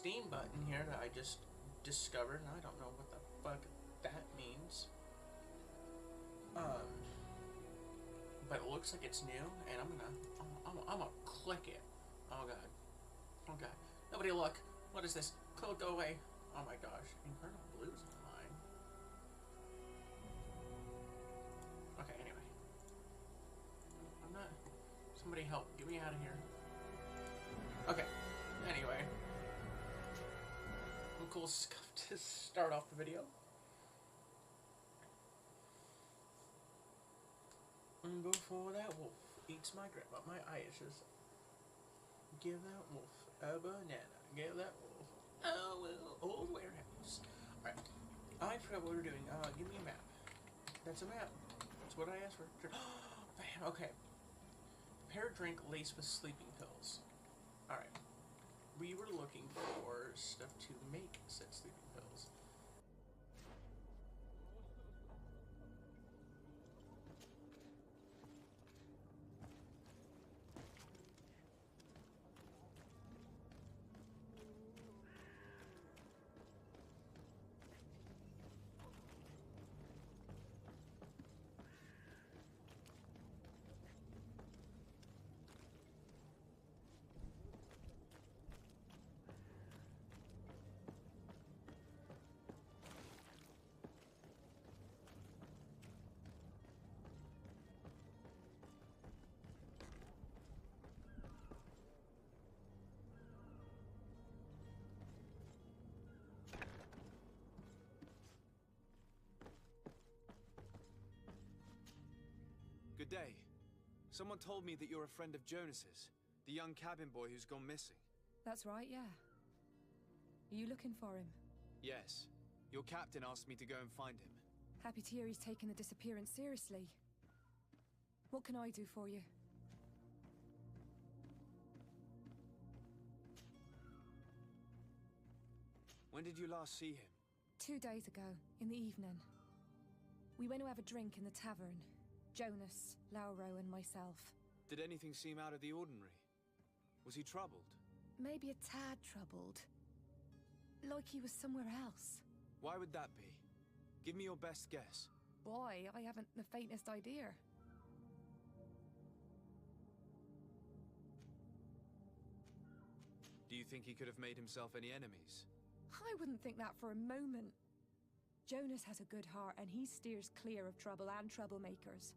Steam button here that I just discovered, and I don't know what the fuck that means. But it looks like it's new, and I'm gonna click it. Oh god. Oh god. Nobody look. What is this? Code, go away. Oh my gosh. Incredible Blues online. Okay, anyway. I'm not... Somebody help. Get me out of here. Okay. Anyway. Some cool stuff to start off the video. And before that wolf eats my grandma, my ashes. Give that wolf a banana. Give that wolf a little old warehouse. Alright. I forgot what we were doing. Give me a map. That's a map. That's what I asked for. Man, okay. Prepare a drink laced with sleeping pills. Alright. We were looking for stuff to make said sleeping pills. Good day. Someone told me that you're a friend of Jonas's, the young cabin boy who's gone missing. That's right, yeah. Are you looking for him? Yes. Your captain asked me to go and find him. Happy to hear he's taken the disappearance seriously. What can I do for you? When did you last see him? 2 days ago, in the evening. We went to have a drink in the tavern. Jonas, Lauro, and myself. Did anything seem out of the ordinary? Was he troubled? Maybe a tad troubled. Like he was somewhere else. Why would that be? Give me your best guess. Boy, I haven't the faintest idea. Do you think he could have made himself any enemies? I wouldn't think that for a moment. Jonas has a good heart and he steers clear of trouble and troublemakers.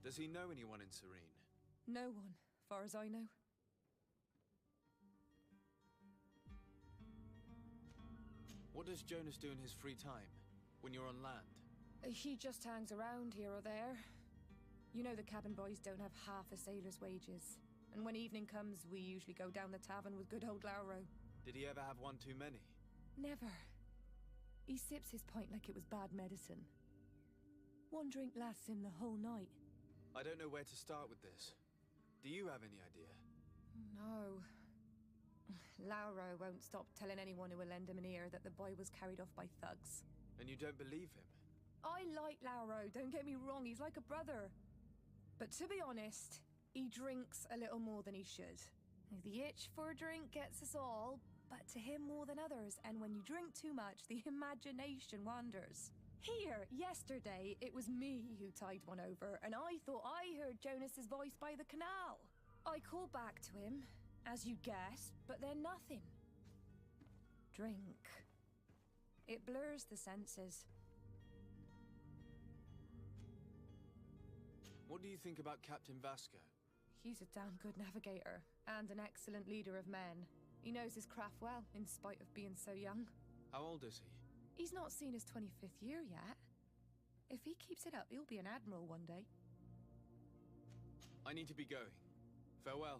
Does he know anyone in Serene? No one, far as I know. What does Jonas do in his free time, when you're on land? He just hangs around here or there. You know the cabin boys don't have half a sailor's wages. And when evening comes, we usually go down the tavern with good old Lauro. Did he ever have one too many? Never. He sips his pint like it was bad medicine. One drink lasts him the whole night. I don't know where to start with this. Do you have any idea? No. Lauro won't stop telling anyone who will lend him an ear that the boy was carried off by thugs. And you don't believe him? I like Lauro, don't get me wrong, he's like a brother. But to be honest, he drinks a little more than he should. The itch for a drink gets us all, but to him more than others, and when you drink too much, the imagination wanders. Here, yesterday, it was me who tied one over, and I thought I heard Jonas's voice by the canal. I called back to him, as you guessed, but then nothing. Drink. It blurs the senses. What do you think about Captain Vasco? He's a damn good navigator, and an excellent leader of men. He knows his craft well, in spite of being so young. How old is he? He's not seen his 25th year yet. If he keeps it up, he'll be an admiral one day. I need to be going. Farewell.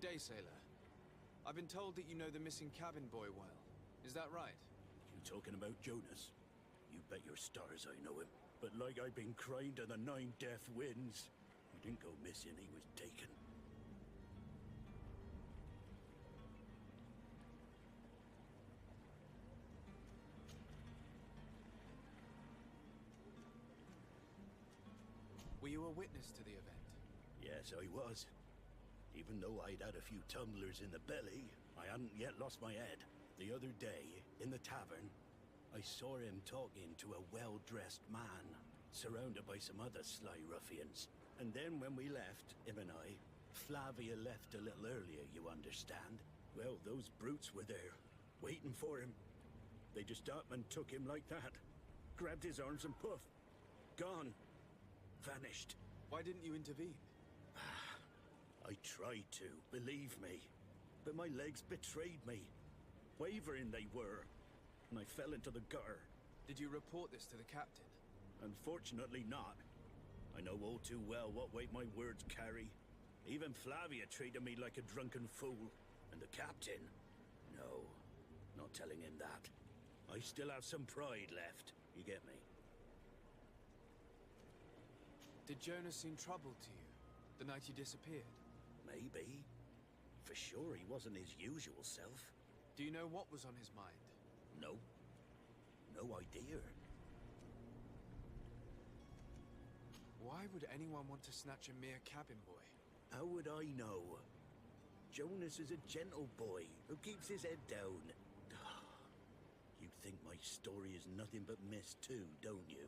day, sailor. I've been told that you know the missing cabin boy well. Is that right? You talking about Jonas? You bet your stars I know him. But like I've been crying to the 9 death winds, he didn't go missing, he was taken. Were you a witness to the event? Yes, I was. Even though I'd had a few tumblers in the belly, I hadn't yet lost my head. The other day, in the tavern, I saw him talking to a well-dressed man, surrounded by some other sly ruffians. And then when we left, him and I, Flavia left a little earlier, you understand? Well, those brutes were there, waiting for him. They just up and took him like that. Grabbed his arms and poof. Gone. Vanished. Why didn't you intervene? I tried to, believe me. But my legs betrayed me. Wavering they were, and I fell into the gutter. Did you report this to the captain? Unfortunately not. I know all too well what weight my words carry. Even Flavia treated me like a drunken fool. And the captain? No, not telling him that. I still have some pride left, you get me? Did Jonas seem troubled to you, the night he disappeared? Maybe. For sure he wasn't his usual self. Do you know what was on his mind? No. No idea. Why would anyone want to snatch a mere cabin boy? How would I know? Jonas is a gentle boy who keeps his head down. You think my story is nothing but mist too, don't you?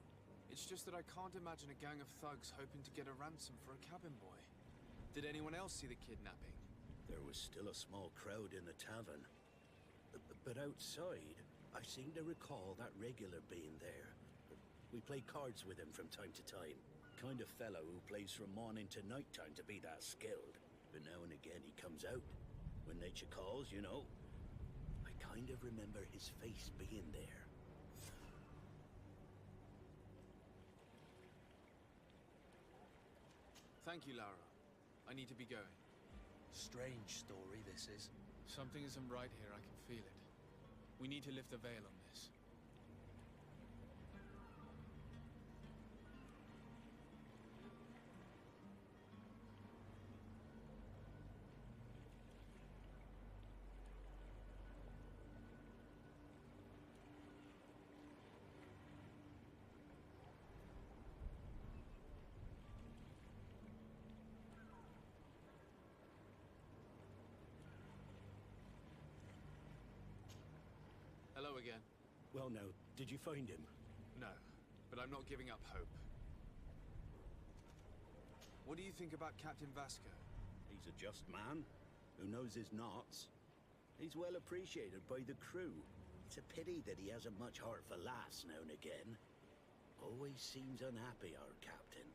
It's just that I can't imagine a gang of thugs hoping to get a ransom for a cabin boy. Did anyone else see the kidnapping? There was still a small crowd in the tavern. But outside, I seem to recall that regular being there. We play cards with him from time to time. Kind of fellow who plays from morning to night time to be that skilled. But now and again he comes out. When nature calls, you know. I kind of remember his face being there. Thank you, Lara. I need to be going. Strange story this is. Something isn't right here, I can feel it. We need to lift the veil on this. Hello again. Well now, did you find him? No, but I'm not giving up hope. What do you think about Captain Vasco? He's a just man who knows his knots. He's well appreciated by the crew. It's a pity that he hasn't much heart for laughs now and again. Always seems unhappy, our captain.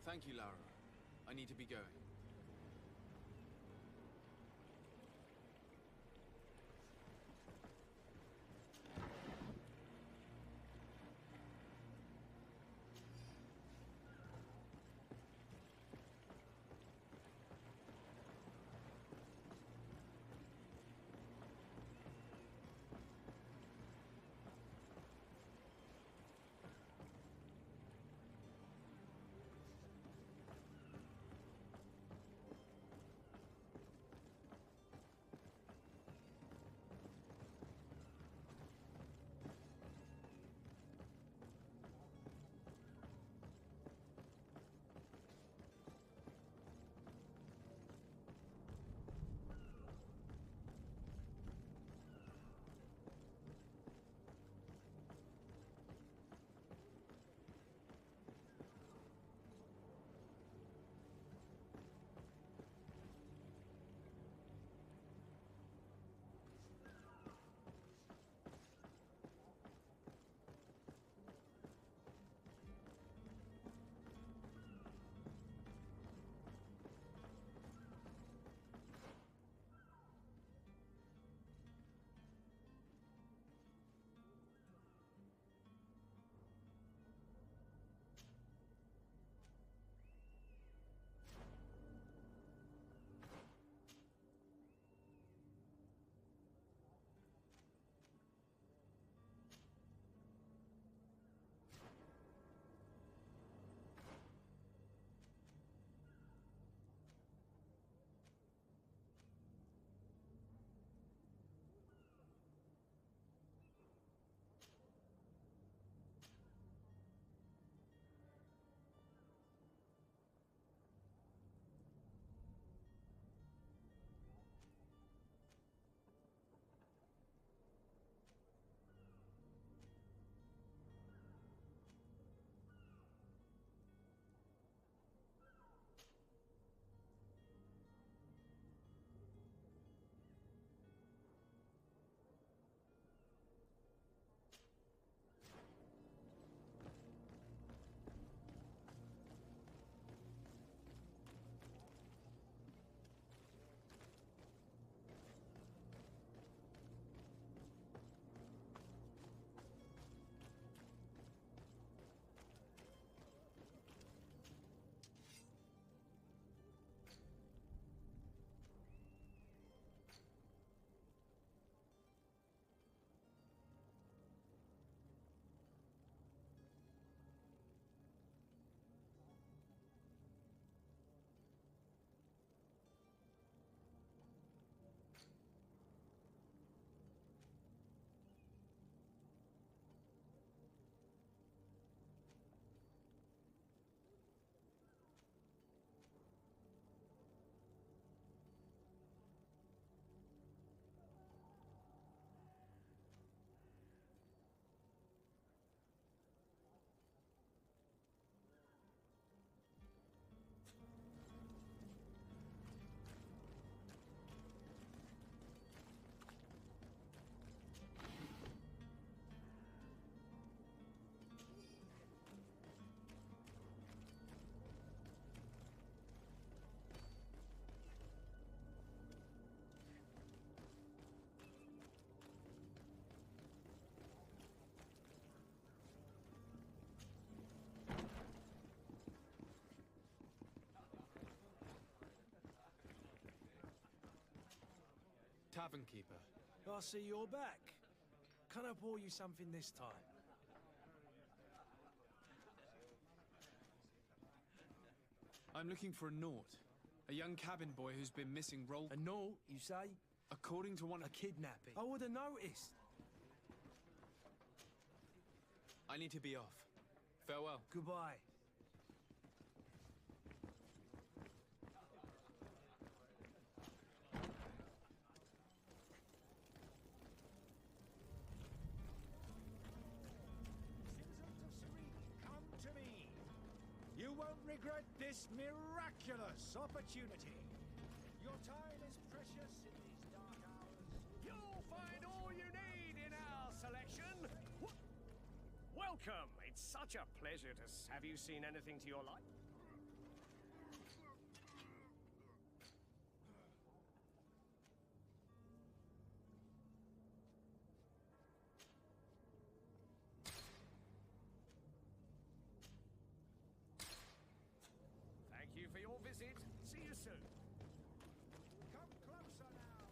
Thank you, Lara. I need to be going. tavern keeper. I see you're back. Can I pour you something this time? I'm looking for a Nort. A young cabin boy who's been missing roll... A note, you say? According to one A of... kidnapping. I would have noticed. I need to be off. Farewell. Goodbye. Come to me. You won't regret this miraculous opportunity. Your time is precious in these dark hours. You'll find all you need in our selection. Welcome. It's such a pleasure to have you seen anything to your liking? Thank you for your visit. See you soon. Come closer now.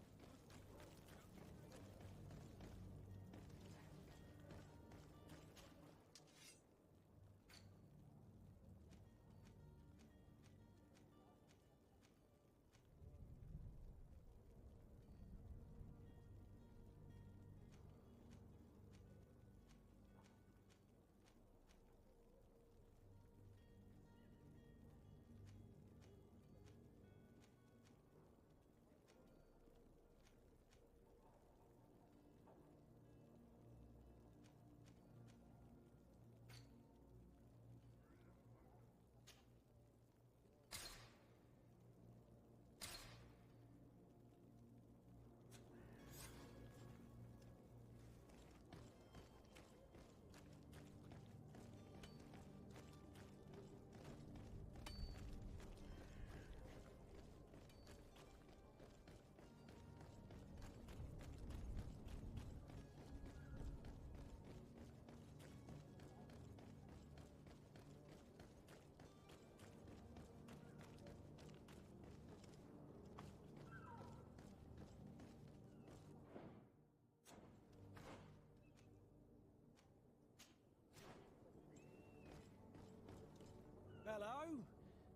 Hello?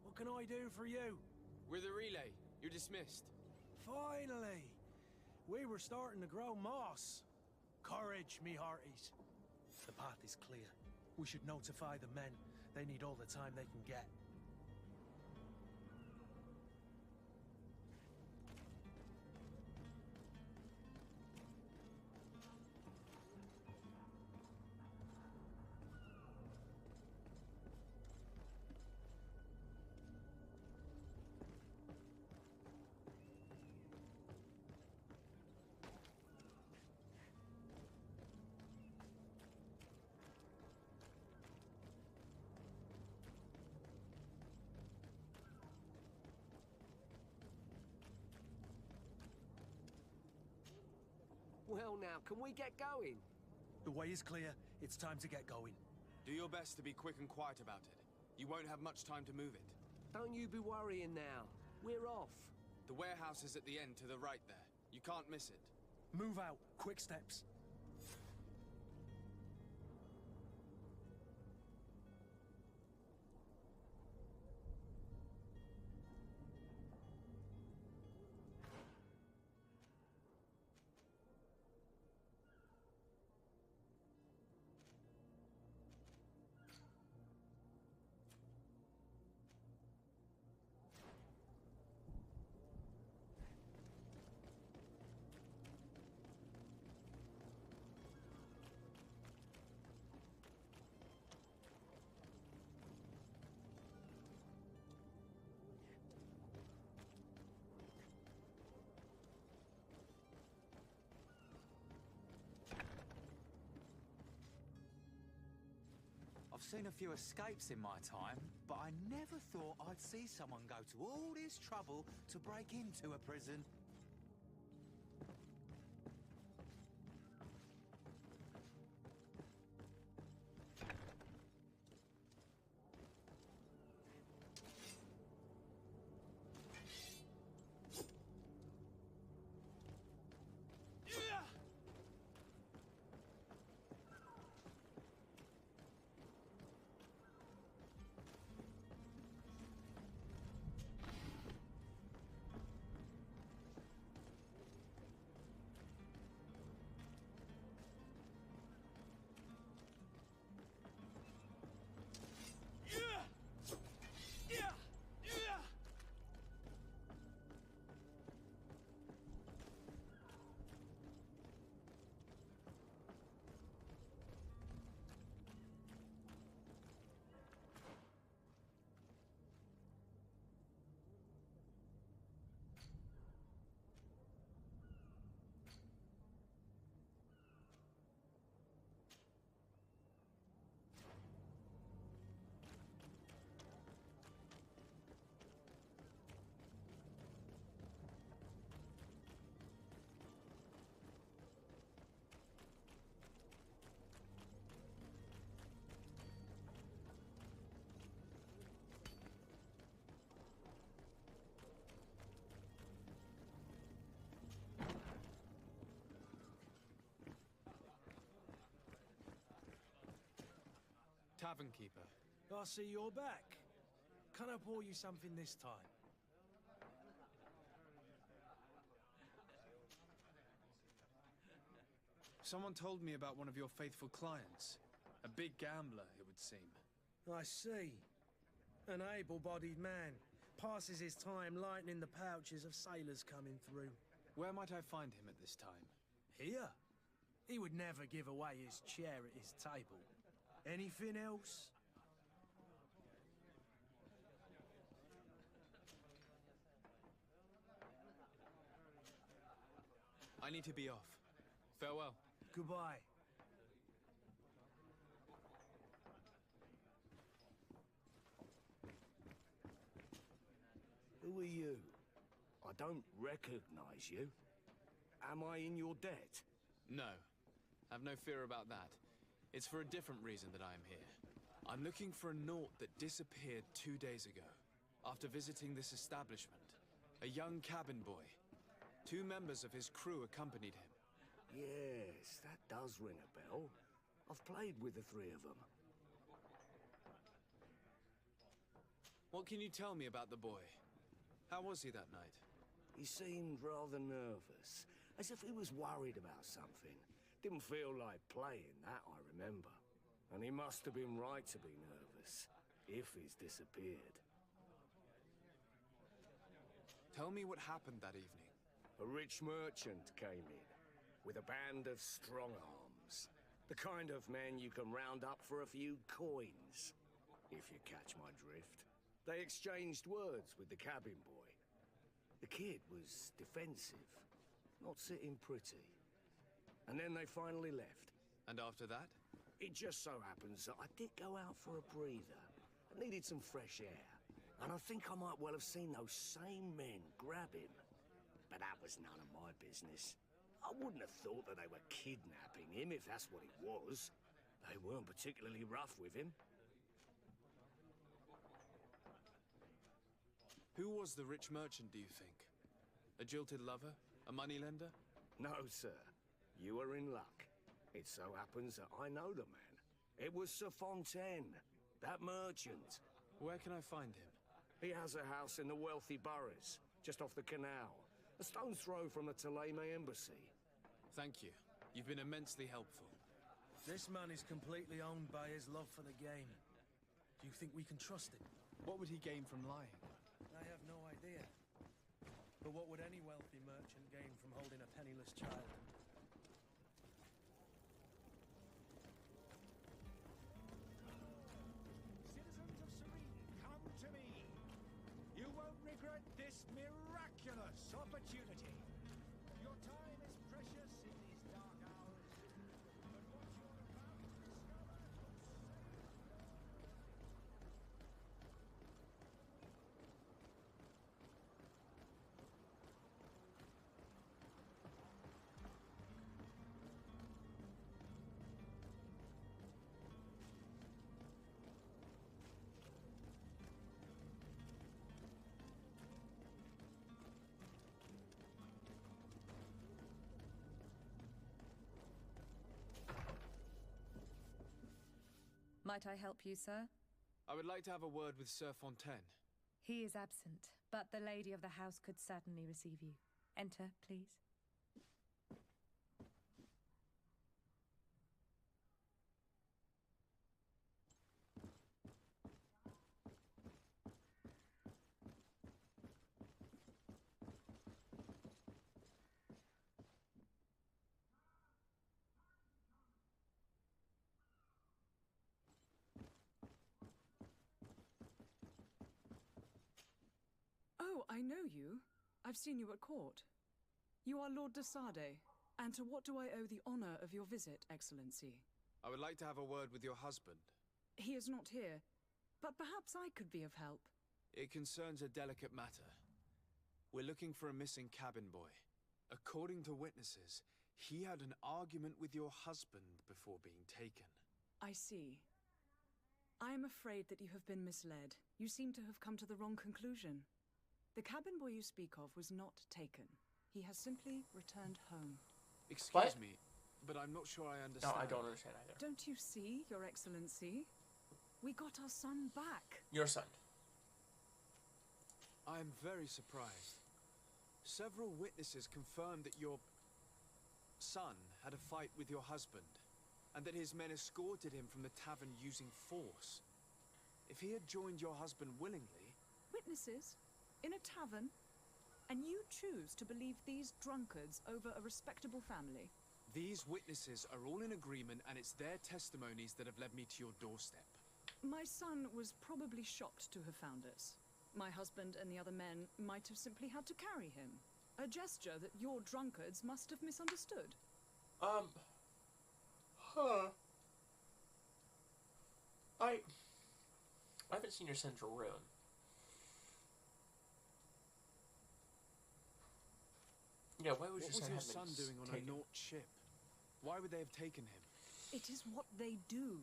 What can I do for you? We're the relay. You're dismissed. Finally! We were starting to grow moss. Courage, me hearties. The path is clear. We should notify the men. They need all the time they can get. Well now, can we get going? The way is clear. It's time to get going. Do your best to be quick and quiet about it. You won't have much time to move it. Don't you be worrying now. We're off. The warehouse is at the end to the right there. You can't miss it. Move out. Quick steps. I've seen a few escapes in my time, but I never thought I'd see someone go to all this trouble to break into a prison. tavern keeper. I see you're back. Can I pour you something this time? Someone told me about one of your faithful clients. A big gambler, it would seem. I see. An able-bodied man. Passes his time lightening the pouches of sailors coming through. Where might I find him at this time? Here? He would never give away his chair at his table. Anything else? I need to be off. Farewell. Goodbye. Who are you? I don't recognize you. Am I in your debt? No. Have no fear about that. It's for a different reason that I am here. I'm looking for a Naut that disappeared 2 days ago, after visiting this establishment. A young cabin boy. 2 members of his crew accompanied him. Yes, that does ring a bell. I've played with the 3 of them. What can you tell me about the boy? How was he that night? He seemed rather nervous, as if he was worried about something. Didn't feel like playing, that I remember. And he must have been right to be nervous, if he's disappeared. Tell me what happened that evening. A rich merchant came in, with a band of strong arms. The kind of men you can round up for a few coins, if you catch my drift. They exchanged words with the cabin boy. The kid was defensive, not sitting pretty. And then they finally left. And after that? It just so happens that I did go out for a breather. I needed some fresh air. And I think I might well have seen those same men grab him. But that was none of my business. I wouldn't have thought that they were kidnapping him, if that's what it was. They weren't particularly rough with him. Who was the rich merchant, do you think? A jilted lover? A moneylender? No, sir. You are in luck. It so happens that I know the man. It was Sir Fontaine, that merchant. Where can I find him? He has a house in the wealthy boroughs, just off the canal. A stone's throw from the Thélème embassy. Thank you. You've been immensely helpful. This man is completely owned by his love for the game. Do you think we can trust him? What would he gain from lying? I have no idea. But what would any wealthy merchant gain from holding a penniless child? Citizens of Serene, come to me. You won't regret this miraculous opportunity. Your time is precious in these dark hours. But what you're about to Might I help you, sir? I would like to have a word with Sir Fontaine. He is absent, but the lady of the house could certainly receive you. Enter, please. Oh, I know you. I've seen you at court. You are Lord de Sade. And to what do I owe the honor of your visit, Excellency? I would like to have a word with your husband. He is not here, but perhaps I could be of help. It concerns a delicate matter. We're looking for a missing cabin boy. According to witnesses, he had an argument with your husband before being taken. I see. I am afraid that you have been misled. You seem to have come to the wrong conclusion. The cabin boy you speak of was not taken. He has simply returned home. Excuse What? me, but I'm not sure I No, understand. I don't understand either. Don't you see, Your Excellency? We got our son back. Your son. I am very surprised. Several witnesses confirmed that your son had a fight with your husband, and that his men escorted him from the tavern using force. If he had joined your husband willingly... Witnesses? In a tavern? And you choose to believe these drunkards over a respectable family? These witnesses are all in agreement, and it's their testimonies that have led me to your doorstep. My son was probably shocked to have found us. My husband and the other men might have simply had to carry him. A gesture that your drunkards must have misunderstood. I haven't seen your central ruin. Yeah, why would What your was son your have son been doing on taken? a Nort ship? Why would they have taken him? It is what they do.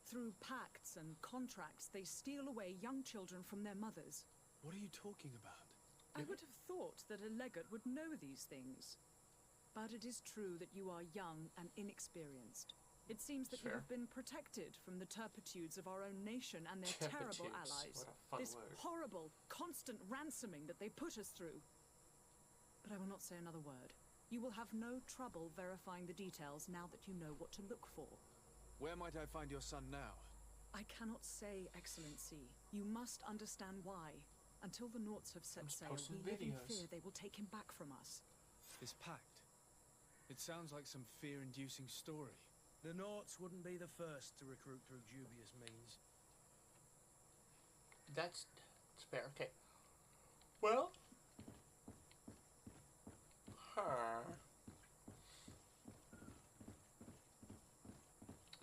Through pacts and contracts, they steal away young children from their mothers. What are you talking about? I would have thought that a legate would know these things. But it is true that you are young and inexperienced. It seems that you Sure. have been protected from the turpitudes of our own nation and their terrible Turpitudes. allies. What a fun This word. horrible, constant ransoming that they put us through. But I will not say another word. You will have no trouble verifying the details now that you know what to look for. Where might I find your son now? I cannot say, Excellency. You must understand why. Until the Norts have set Just sail, posting we live in videos. fear they will take him back from us. This pact. It sounds like some fear-inducing story. The Norts wouldn't be the first to recruit through dubious means. That's fair. Okay. Well,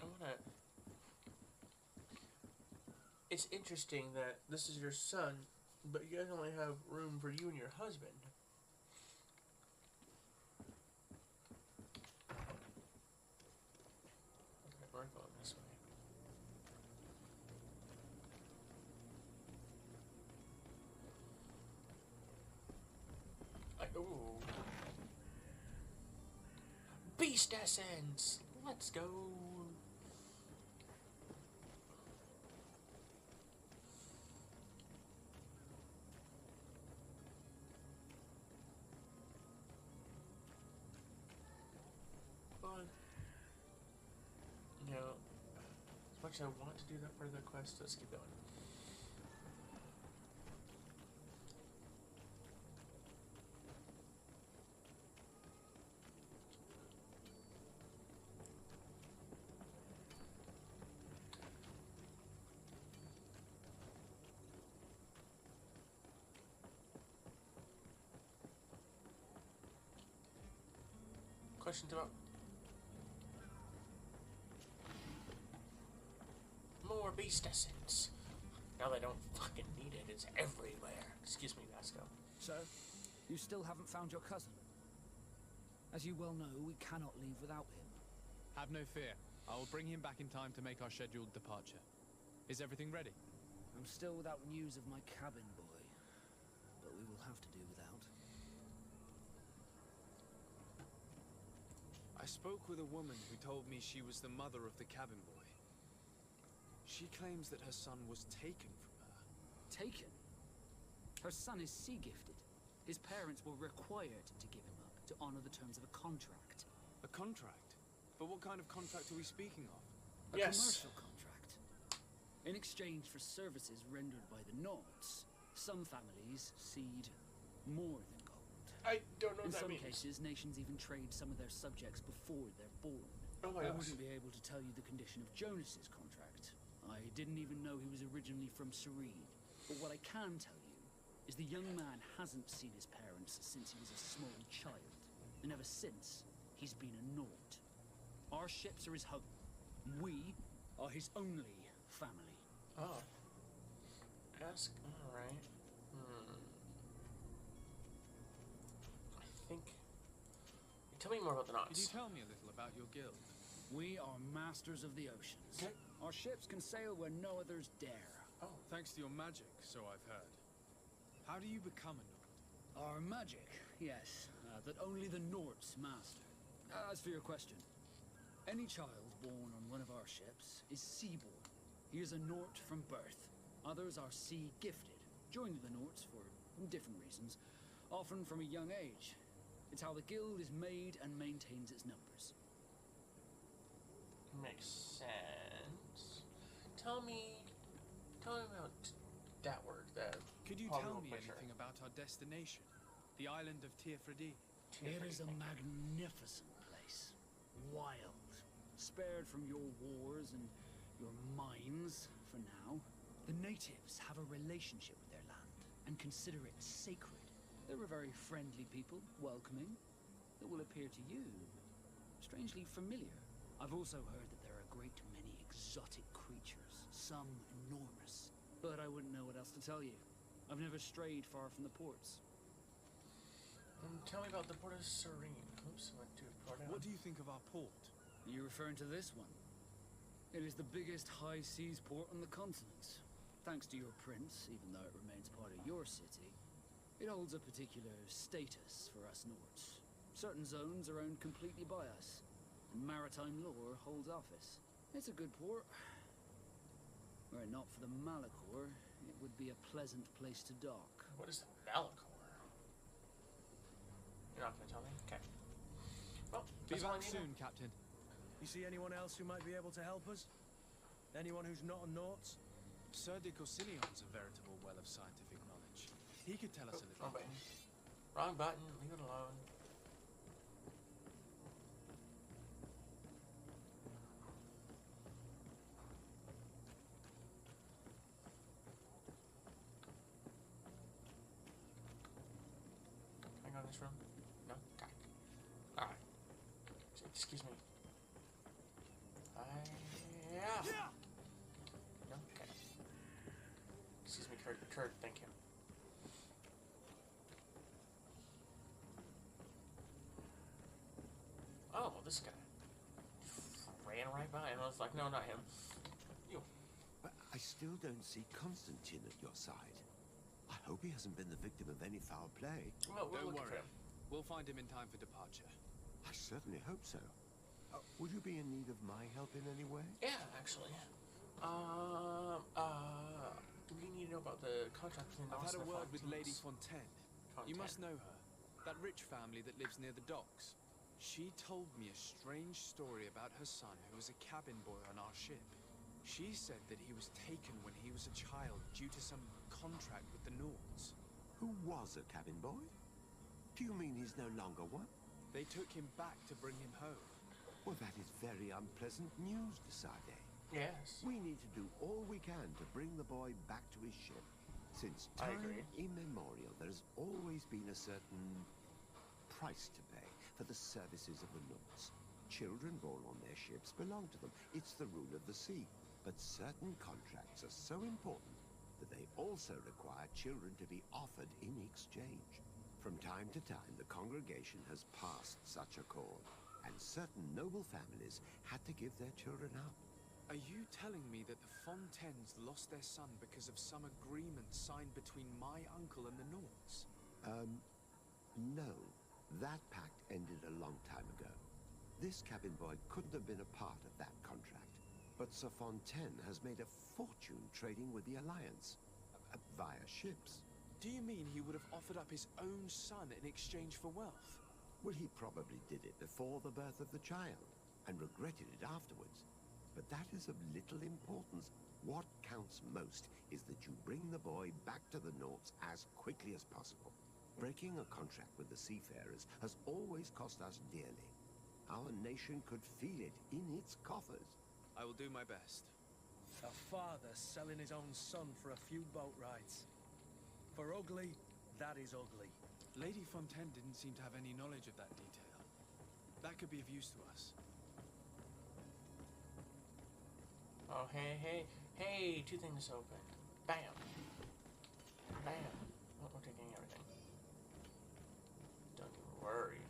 I wanna. It's interesting that this is your son, but you guys only have room for you and your husband. Okay, we're going this way. Ooh. Beast essence! Let's go! Fun. You know, as much as I want to do that for the quest, let's keep going. Questions about more beast essence? Now they don't fucking need it, it's everywhere. Excuse me, Vasco. So, you still haven't found your cousin? As you well know, we cannot leave without him. Have no fear. I will bring him back in time to make our scheduled departure. Is everything ready? I'm still without news of my cabin boy, but we will have to do without. I spoke with a woman who told me she was the mother of the cabin boy. She claims that her son was taken from her. Taken? Her son is sea-gifted. His parents were required to give him up to honor the terms of a contract. A contract? But what kind of contract are we speaking of? A Yes. commercial contract. In exchange for services rendered by the Nords, some families cede more than gold. I don't know In what that some means. cases, nations even trade some of their subjects before they're born. Oh my I gosh. wouldn't be able to tell you the condition of Jonas's contract. I didn't even know he was originally from Serene. But what I can tell you is the young man hasn't seen his parents since he was a small child. And ever since, he's been a Nord. Our ships are his home. We are his only family. Oh. Ask. Alright. I think. Tell me more about the Could knots. you tell me a little about your guild? We are masters of the oceans. Okay. Our ships can sail where no others dare. Oh. Thanks to your magic, so I've heard. How do you become a Nord? Our magic, yes, that only the Nords master. As for your question, any child born on one of our ships is seaborn. He is a Nort from birth. Others are sea gifted, joined the Norts for different reasons, often from a young age. It's how the guild is made and maintains its numbers. Makes sense. Tell me about that word. That Could you tell me picture. anything about our destination? The island of Tirfredi? It is a magnificent place. Wild. Spared from your wars and your mines for now. The natives have a relationship with their land and consider it sacred. They're a very friendly people, welcoming. That will appear to you strangely familiar. I've also heard that there are a great many exotic creatures, some enormous. But I wouldn't know what else to tell you. I've never strayed far from the ports. Tell me about the Port of Serene. Oops, I went too far down. What do you think of our port? Are you referring to this one? It is the biggest high seas port on the continent. Thanks to your prince, even though it remains part of your city, it holds a particular status for us Norts. Certain zones are owned completely by us, and maritime law holds office. It's a good port. Were it not for the Malachor, it would be a pleasant place to dock. What is the Malachor? You're not gonna tell me? Okay. Well, Be that's all I back need soon, to- Captain. You see anyone else who might be able to help us? Anyone who's not a Nort? Sir de Corsillion's a veritable well of scientific knowledge. He could tell us a little. Wrong button. Wrong button. Leave it alone. Can I go in this room? No? Okay. Alright. Excuse me. Yeah. No? Okay. Excuse me, Kurt, thank you. Oh, this guy ran right by him. I was like, no, not him. You. But I still don't see Constantine at your side. I hope he hasn't been the victim of any foul play. Well, we're Don't looking for worry. him. We'll find him in time for departure. I certainly hope so. Would you be in need of my help in any way? Yeah, actually. We need to know about the contract between I've us had a and the word with Lady Fontaines. Fontaine. You must know her. That rich family that lives near the docks. She told me a strange story about her son who was a cabin boy on our ship. She said that he was taken when he was a child due to some contract with the Nords. Who was a cabin boy? Do you mean he's no longer one? They took him back to bring him home. Well, that is very unpleasant news, Desade. Yes. We need to do all we can to bring the boy back to his ship. Since I time agree. immemorial, there has always been a certain price to pay for the services of the Nords. Children born on their ships belong to them. It's the rule of the sea. But certain contracts are so important that they also require children to be offered in exchange. From time to time, the congregation has passed such a call, and certain noble families had to give their children up. Are you telling me that the Fontaines lost their son because of some agreement signed between my uncle and the Nords? No. That pact ended a long time ago. This cabin boy couldn't have been a part of that contract. But Sir Fontaine has made a fortune trading with the Alliance, via ships. Do you mean he would have offered up his own son in exchange for wealth? Well, he probably did it before the birth of the child, and regretted it afterwards. But that is of little importance. What counts most is that you bring the boy back to the Nords as quickly as possible. Breaking a contract with the seafarers has always cost us dearly. Our nation could feel it in its coffers. I will do my best. A father selling his own son for a few boat rides. For ugly, that is ugly. Lady Fontaine didn't seem to have any knowledge of that detail. That could be of use to us. Oh, hey, two things open. Bam. Bam. Oh, we're taking everything. Don't you worry.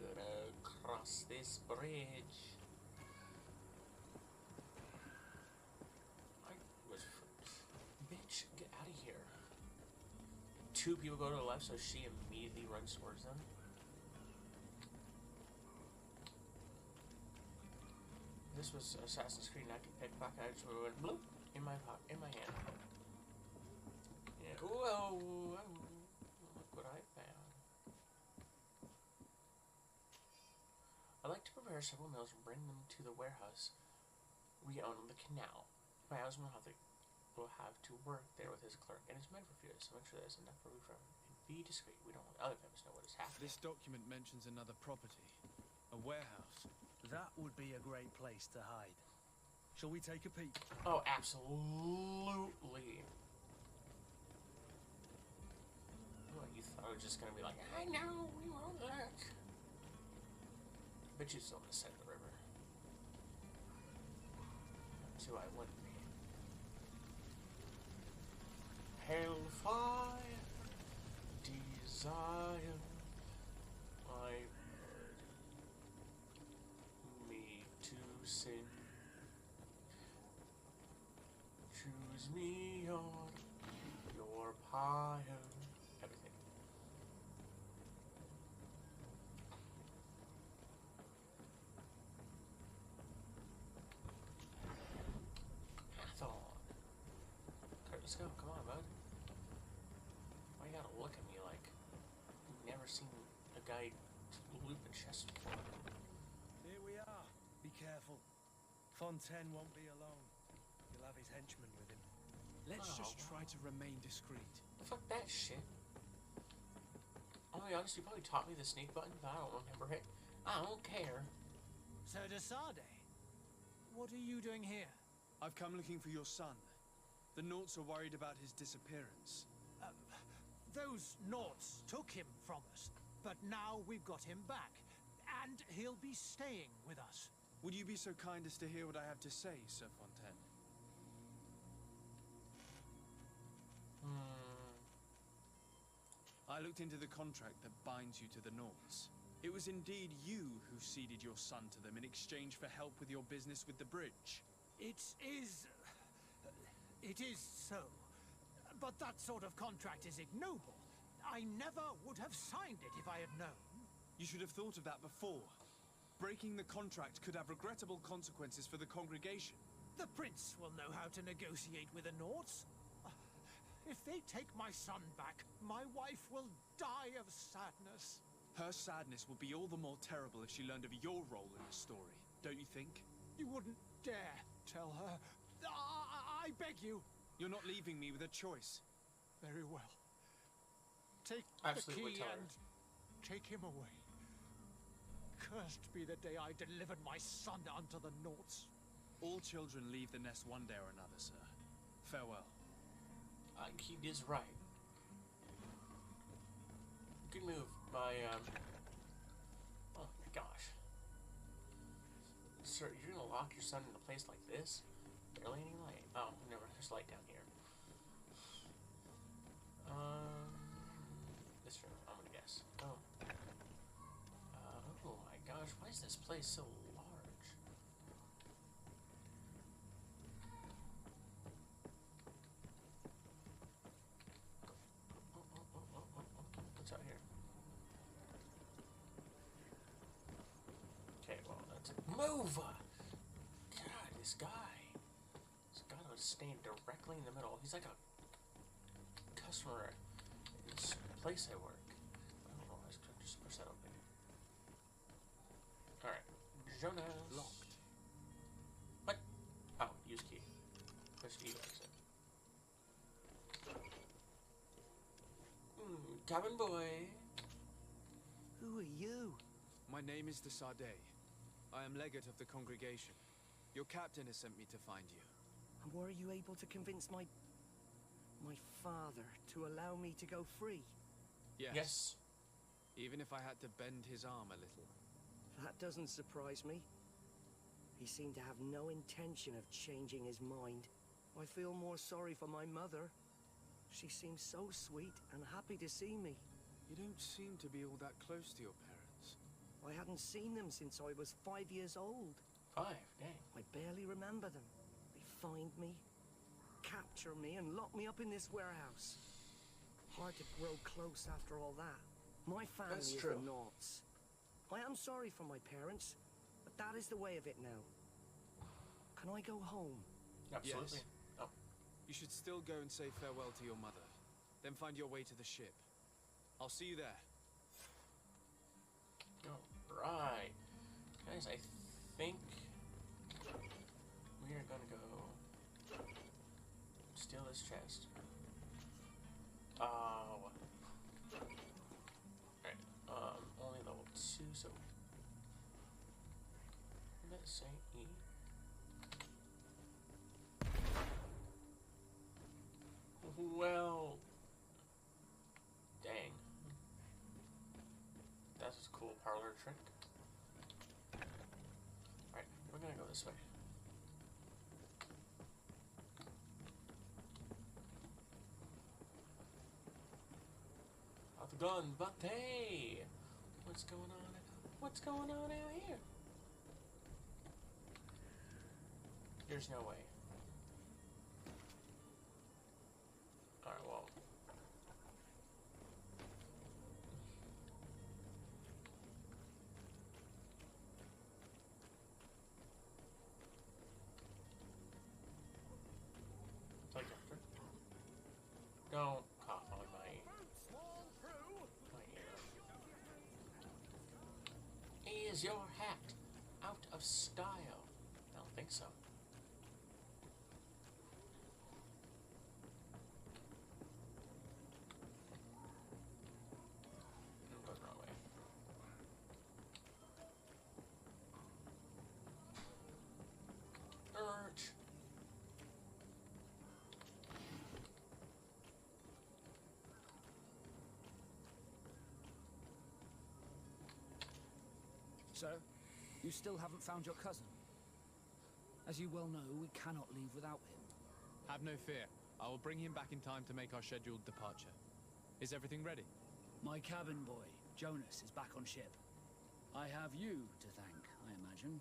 Gonna cross this bridge. I was... Bitch, get out of here. two people go to the left, so she immediately runs towards them. This was Assassin's Creed, and I could pick pocket. I just went bloop in my hand. Yeah. Whoa! Look what I found. I like to prepare several meals and bring them to the warehouse we own on the canal. My husband will have to work there with his clerk and his men for a few days, so make sure there's enough food for him. And be discreet. We don't want other families to know what is happening. This document mentions another property. A warehouse. That would be a great place to hide. Shall we take a peek? Oh, absolutely. What, you thought it was just gonna be like, I know, we won't look. But you still on the side of the river. That's who I wouldn't be. Hellfire, desire, my burden, me to sin. Choose me on your pyre. Everything. Hathon. Okay, let's go. Come on, bud. Why you gotta look at me like you've never seen a guy loop a chest before? Here we are. Be careful. Fontaine won't be alone. He'll have his henchmen with him. Let's just try to remain discreet. Fuck that shit. I'll be honest, you probably taught me the sneak button, but I don't remember it. I don't care. So Desade, what are you doing here? I've come looking for your son. The Naughts are worried about his disappearance. Those Naughts took him from us, but now we've got him back, and he'll be staying with us. Would you be so kind as to hear what I have to say, Sir Fontaine? I looked into the contract that binds you to the Naughts. It was indeed you who ceded your son to them in exchange for help with your business with the bridge. It is so. But that sort of contract is ignoble. I never would have signed it if I had known. You should have thought of that before. Breaking the contract could have regrettable consequences for the congregation. The prince will know how to negotiate with the Naughts. If they take my son back, my wife will die of sadness. Her sadness will be all the more terrible if she learned of your role in the story, don't you think? You wouldn't dare tell her. I beg you. You're not leaving me with a choice. Very well. Take Absolutely the key and take him away. Cursed be the day I delivered my son unto the Naughts. All children leave the nest one day or another, sir. Farewell. He is right. Good move by, oh my gosh. Sir, you're gonna lock your son in a place like this? Barely any light. Oh, never. There's light down here. This room, I'm gonna guess. Oh. Oh my gosh, why is this place so large? What's out here? Okay, well, that's it. Move! God, this guy. He's got to stand directly in the middle. He's like a customer in this place I work. I don't know why I just push that open. Alright. Jonas. Locked. What? Oh, use key. Push E exit. Cabin boy. Who are you? My name is Desade. I am legate of the congregation. Your captain has sent me to find you. And were you able to convince my father to allow me to go free? Yes. Even if I had to bend his arm a little. That doesn't surprise me. He seemed to have no intention of changing his mind. I feel more sorry for my mother. She seems so sweet and happy to see me. You don't seem to be all that close to your parents. I hadn't seen them since I was 5 years old. 5, dang. I barely remember them. They find me, capture me, and lock me up in this warehouse. Hard to grow close after all that. My family That's is true. the Naughts. I am sorry for my parents, but that is the way of it now. Can I go home? Absolutely. Yes. Oh. You should still go and say farewell to your mother. Then find your way to the ship. I'll see you there. Alright. Guys, I think we are gonna go steal this chest. Alright, only level 2, so let's say E. Well, dang. That's a cool parlor trick. Alright, we're gonna go this way. Out the gun, but hey! What's going on? What's going on out here? There's no way. Alright, well. Like after. Don't cough on my ear. Is your hat out of style? I don't think so. I'm going the wrong way. Urge. So, you still haven't found your cousin? As you well know, we cannot leave without him. Have no fear. I will bring him back in time to make our scheduled departure. Is everything ready? My cabin boy, Jonas, is back on ship. I have you to thank, I imagine.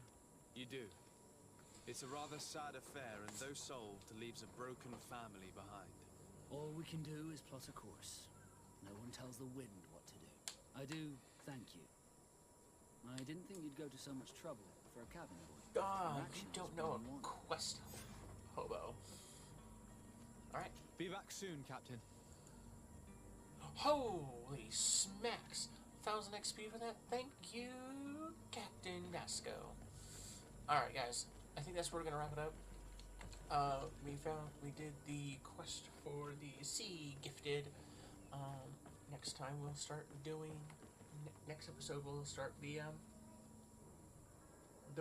You do. It's a rather sad affair, and though solved, leaves a broken family behind. All we can do is plot a course. No one tells the wind what to do. I do thank you. I didn't think you'd go to so much trouble for a cabin boy. God, Your you actions don't know bring a you on. quest hobo. Alright. Be back soon, Captain. Holy smacks! 1000 XP for that. Thank you, Captain Nasco. Alright, guys. I think that's where we're gonna wrap it up. We did the quest for the Sea Gifted. Next time we'll start doing. Next episode we'll start the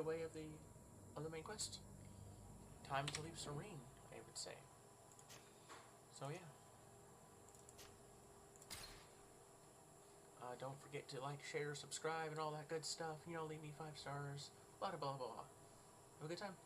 way of the main quest. Time to leave Serene, I would say. So yeah. Don't forget to like, share, subscribe, and all that good stuff. You know, leave me 5 stars. Blah blah blah blah. Have a good time.